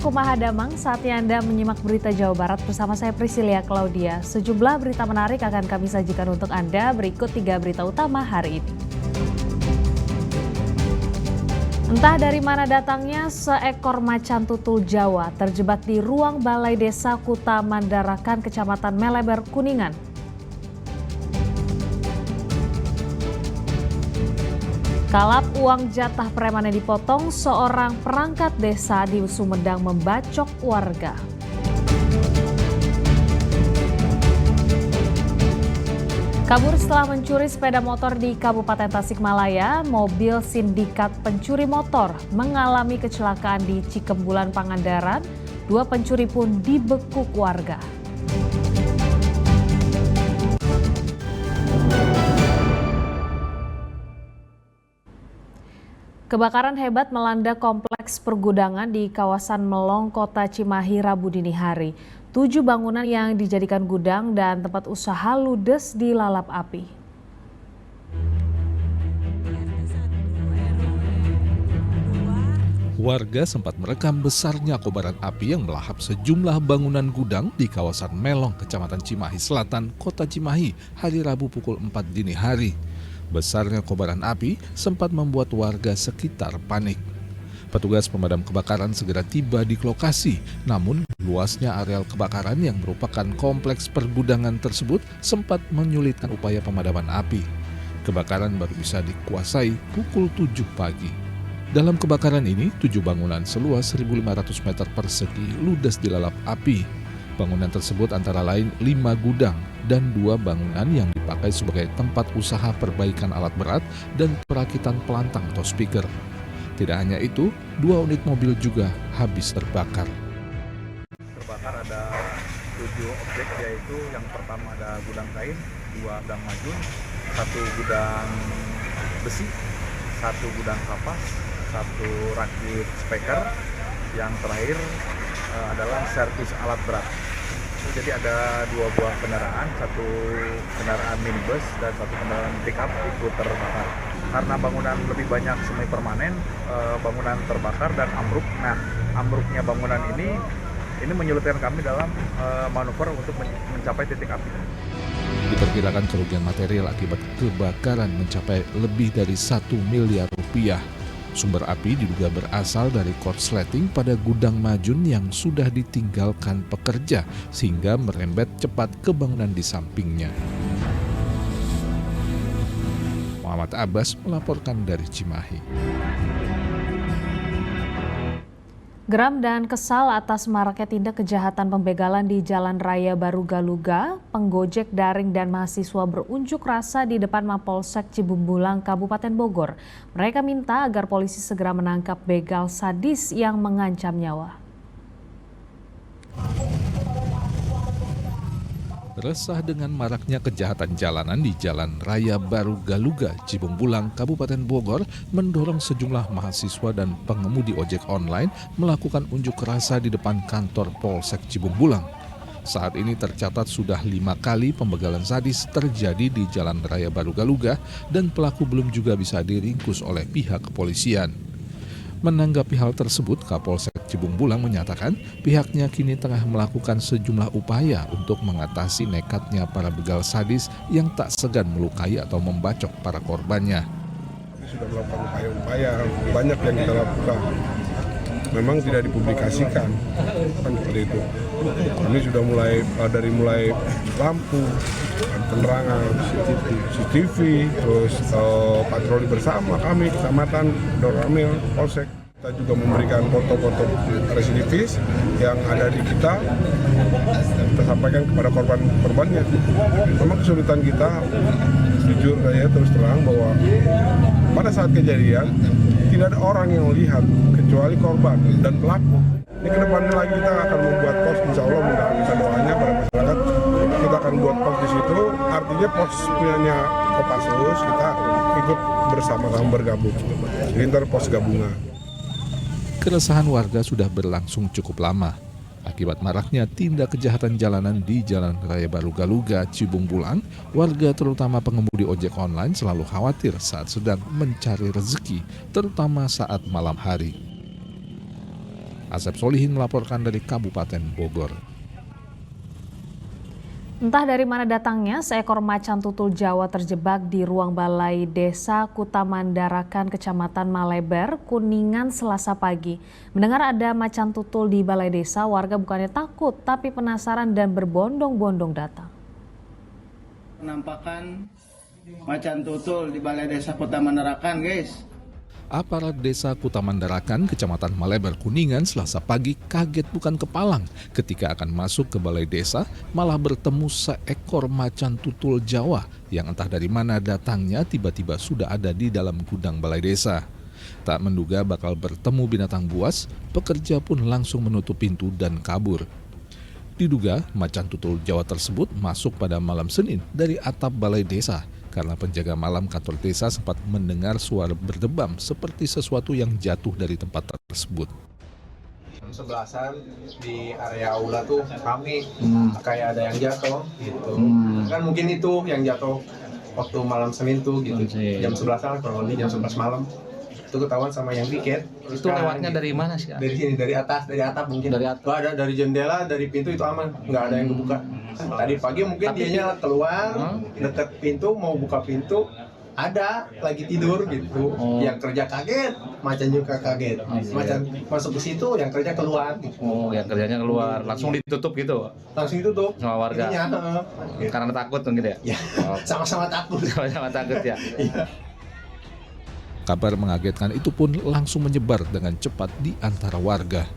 aku Mahadamang, saatnya Anda menyimak berita Jawa Barat bersama saya Priscilia Claudia. Sejumlah berita menarik akan kami sajikan untuk Anda, berikut 3 berita utama hari ini. Entah dari mana datangnya, seekor macan tutul Jawa terjebak di ruang Balai Desa Kuta Mandarakan, Kecamatan Meleber, Kuningan. Kalap uang jatah preman yang dipotong, seorang perangkat desa di Sumedang membacok warga. Kabur setelah mencuri sepeda motor di Kabupaten Tasikmalaya, mobil sindikat pencuri motor mengalami kecelakaan di Cikembulan, Pangandaran. 2 pencuri pun dibekuk warga. Kebakaran hebat melanda kompleks pergudangan di kawasan Melong, Kota Cimahi, Rabu dini hari. 7 bangunan yang dijadikan gudang dan tempat usaha ludes dilalap api. Warga sempat merekam besarnya kobaran api yang melahap sejumlah bangunan gudang di kawasan Melong, Kecamatan Cimahi Selatan, Kota Cimahi, hari Rabu pukul 4 dini hari. Besarnya kobaran api sempat membuat warga sekitar panik. Petugas pemadam kebakaran segera tiba di lokasi, namun luasnya areal kebakaran yang merupakan kompleks pergudangan tersebut sempat menyulitkan upaya pemadaman api. Kebakaran baru bisa dikuasai pukul 7 pagi. Dalam kebakaran ini, 7 bangunan seluas 1.500 meter persegi ludes dilalap api. Bangunan tersebut antara lain 5 gudang dan 2 bangunan yang dipakai sebagai tempat usaha perbaikan alat berat dan perakitan pelantang atau speaker. Tidak hanya itu, 2 unit mobil juga habis terbakar. Terbakar ada 7 objek, yaitu yang pertama ada gudang kain, 2 gudang majun, 1 gudang besi, 1 gudang kapas, 1 rakit speaker, yang terakhir adalah servis alat berat. Jadi ada 2 buah kendaraan, 1 kendaraan minibus dan 1 kendaraan pickup ikut terbakar. Karena bangunan lebih banyak semi permanen, bangunan terbakar dan ambruk. Nah, ambruknya bangunan ini menyulitkan kami dalam manuver untuk mencapai titik api. Diperkirakan kerugian material akibat kebakaran mencapai lebih dari 1 miliar rupiah. Sumber api diduga berasal dari korsleting pada gudang majun yang sudah ditinggalkan pekerja sehingga merembet cepat ke bangunan di sampingnya. Muhammad Abbas melaporkan dari Cimahi. Geram dan kesal atas maraknya tindak kejahatan pembegalan di Jalan Raya Barugaluga, penggojek daring dan mahasiswa berunjuk rasa di depan Mapolsek Cibumbulang, Kabupaten Bogor. Mereka minta agar polisi segera menangkap begal sadis yang mengancam nyawa. Resah dengan maraknya kejahatan jalanan di Jalan Raya Barugaluga, Cibumbulang, Kabupaten Bogor mendorong sejumlah mahasiswa dan pengemudi ojek online melakukan unjuk rasa di depan kantor Polsek Cibumbulang. Saat ini tercatat sudah 5 kali pembegalan sadis terjadi di Jalan Raya Barugaluga dan pelaku belum juga bisa diringkus oleh pihak kepolisian. Menanggapi hal tersebut, Kapolsek Cibumbulang menyatakan pihaknya kini tengah melakukan sejumlah upaya untuk mengatasi nekatnya para begal sadis yang tak segan melukai atau membacok para korbannya. Sudah melakukan upaya-upaya, banyak yang kita lakukan. Memang tidak dipublikasikan, kan seperti itu. Kami sudah mulai lampu, penerangan, CCTV, terus patroli bersama kami, kecamatan, Doramil, Polsek. Kita juga memberikan foto-foto residivis yang ada di kita sampaikan kepada korbannya. Memang kesulitan kita, jujur saya terus terang bahwa pada saat kejadian tidak ada orang yang melihat kecuali korban dan pelaku. Ini kedepannya lagi kita akan membuat pos, insya Allah minta doanya pada masyarakat. Kita akan buat pos di situ, artinya pos punyanya Kopassus, kita ikut bersama-sama bergabung. Lintar pos gabungan. Keresahan warga sudah berlangsung cukup lama. Akibat maraknya tindak kejahatan jalanan di Jalan Raya Barugaluga, Cibumbulang, warga terutama pengemudi ojek online selalu khawatir saat sedang mencari rezeki, terutama saat malam hari. Asep Solihin melaporkan dari Kabupaten Bogor. Entah dari mana datangnya, seekor macan tutul Jawa terjebak di ruang balai desa Kutamandarakan, Kecamatan Maleber, Kuningan, Selasa pagi. Mendengar ada macan tutul di balai desa, warga bukannya takut, tapi penasaran dan berbondong-bondong datang. Penampakan macan tutul di balai desa Kutamandarakan, guys. Aparat desa Kutamandarakan, Kecamatan Maleber, Kuningan, Selasa pagi kaget bukan kepalang ketika akan masuk ke balai desa, malah bertemu seekor macan tutul Jawa yang entah dari mana datangnya tiba-tiba sudah ada di dalam gudang balai desa. Tak menduga bakal bertemu binatang buas, pekerja pun langsung menutup pintu dan kabur. Diduga macan tutul Jawa tersebut masuk pada malam Senin dari atap balai desa, karena penjaga malam kantor desa sempat mendengar suara berdebam seperti sesuatu yang jatuh dari tempat tersebut. Jam 11-an di area aula tuh rame, kayak ada yang jatuh gitu. Kan mungkin itu yang jatuh waktu malam Senin tuh gitu. Jam 11-an kurang lebih jam 11 malam. Itu ketahuan sama yang piket. Itu lewatnya dari mana sih? Dari sini, dari atap mungkin. Dari atap. Ada dari jendela, dari pintu itu aman, nggak ada yang kebuka. Tadi pagi mungkin dianya keluar, deket pintu, mau buka pintu, ada lagi tidur gitu. Yang kerja kaget, macan juga kaget. Macan masuk ke situ, yang kerja keluar. Gitu. Oh, yang kerjanya keluar, langsung ditutup gitu? Langsung ditutup. Sama warga? Ininya, gitu. Karena takut gitu ya? Ya, sama-sama takut. Sama-sama takut ya? Kabar mengagetkan itu pun langsung menyebar dengan cepat di antara warga.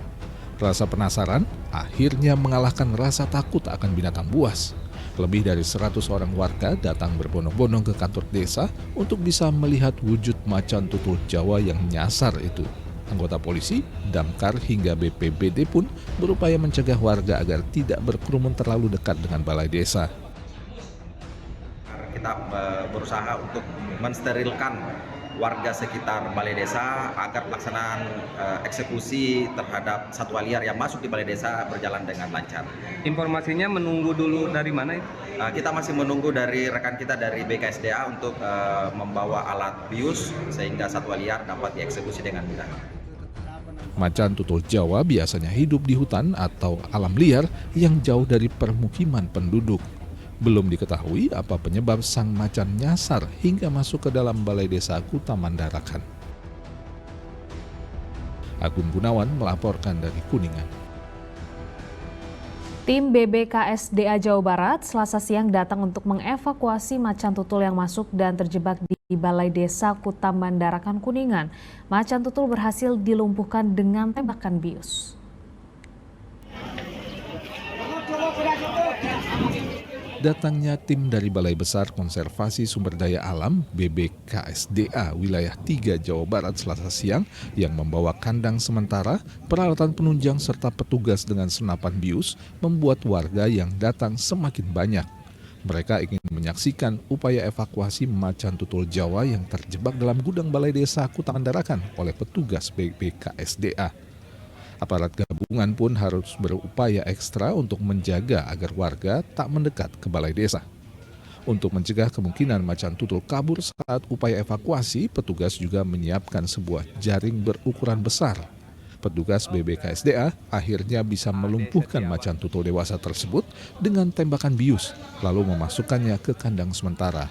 Rasa penasaran akhirnya mengalahkan rasa takut akan binatang buas. Lebih dari 100 orang warga datang berbondong-bondong ke kantor desa untuk bisa melihat wujud macan tutul Jawa yang nyasar itu. Anggota polisi, damkar hingga BPBD pun berupaya mencegah warga agar tidak berkerumun terlalu dekat dengan balai desa. Kita berusaha untuk mensterilkan warga sekitar balai desa agar pelaksanaan eksekusi terhadap satwa liar yang masuk di balai desa berjalan dengan lancar. Informasinya menunggu dulu dari mana itu? Kita masih menunggu dari rekan kita dari BKSDA untuk membawa alat bius sehingga satwa liar dapat dieksekusi dengan mudah. Macan tutul Jawa biasanya hidup di hutan atau alam liar yang jauh dari permukiman penduduk. Belum diketahui apa penyebab sang macan nyasar hingga masuk ke dalam balai desa Kutamandarakan. Agung Gunawan melaporkan dari Kuningan. Tim BBKSDA Jawa Barat Selasa siang datang untuk mengevakuasi macan tutul yang masuk dan terjebak di balai desa Kutamandarakan, Kuningan. Macan tutul berhasil dilumpuhkan dengan tembakan bius. Datangnya tim dari Balai Besar Konservasi Sumber Daya Alam BBKSDA Wilayah 3 Jawa Barat Selasa siang yang membawa kandang sementara, peralatan penunjang serta petugas dengan senapan bius membuat warga yang datang semakin banyak. Mereka ingin menyaksikan upaya evakuasi macan tutul Jawa yang terjebak dalam gudang Balai Desa Kutamandarakan oleh petugas BBKSDA. Aparat gabungan pun harus berupaya ekstra untuk menjaga agar warga tak mendekat ke balai desa. Untuk mencegah kemungkinan macan tutul kabur saat upaya evakuasi, petugas juga menyiapkan sebuah jaring berukuran besar. Petugas BBKSDA akhirnya bisa melumpuhkan macan tutul dewasa tersebut dengan tembakan bius, lalu memasukkannya ke kandang sementara.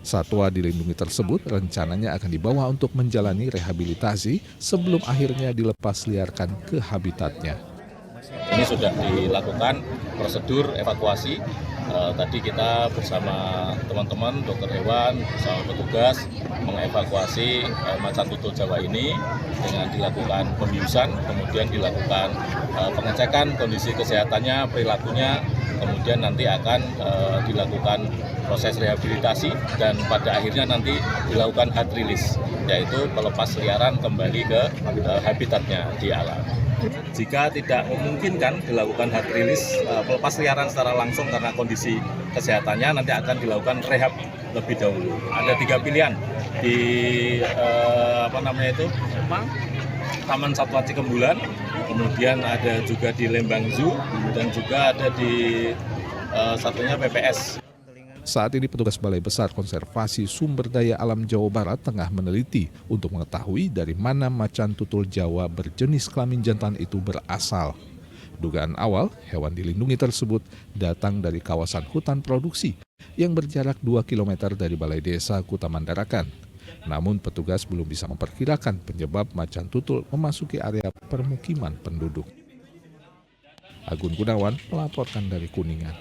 Satwa dilindungi tersebut rencananya akan dibawa untuk menjalani rehabilitasi sebelum akhirnya dilepas liarkan ke habitatnya. Ini sudah dilakukan prosedur evakuasi. Tadi kita bersama teman-teman dokter hewan, bersama petugas mengevakuasi macan tutul Jawa ini dengan dilakukan pembiusan, kemudian dilakukan pengecekan kondisi kesehatannya, perilakunya, kemudian nanti akan dilakukan proses rehabilitasi dan pada akhirnya nanti dilakukan hard release, yaitu pelepas liaran kembali ke habitatnya di alam. Jika tidak memungkinkan dilakukan hard release, pelepas liaran secara langsung karena kondisi kesehatannya, nanti akan dilakukan rehab lebih dahulu. Ada 3 pilihan di Taman Satwa Cikembulan, kemudian ada juga di Lembang Zoo dan juga ada di satunya PPS. Saat ini petugas Balai Besar Konservasi Sumber Daya Alam Jawa Barat tengah meneliti untuk mengetahui dari mana macan tutul Jawa berjenis kelamin jantan itu berasal. Dugaan awal, hewan dilindungi tersebut datang dari kawasan hutan produksi yang berjarak 2 km dari Balai Desa Kutamandarakan. Namun petugas belum bisa memperkirakan penyebab macan tutul memasuki area permukiman penduduk. Agun Gunawan melaporkan dari Kuningan.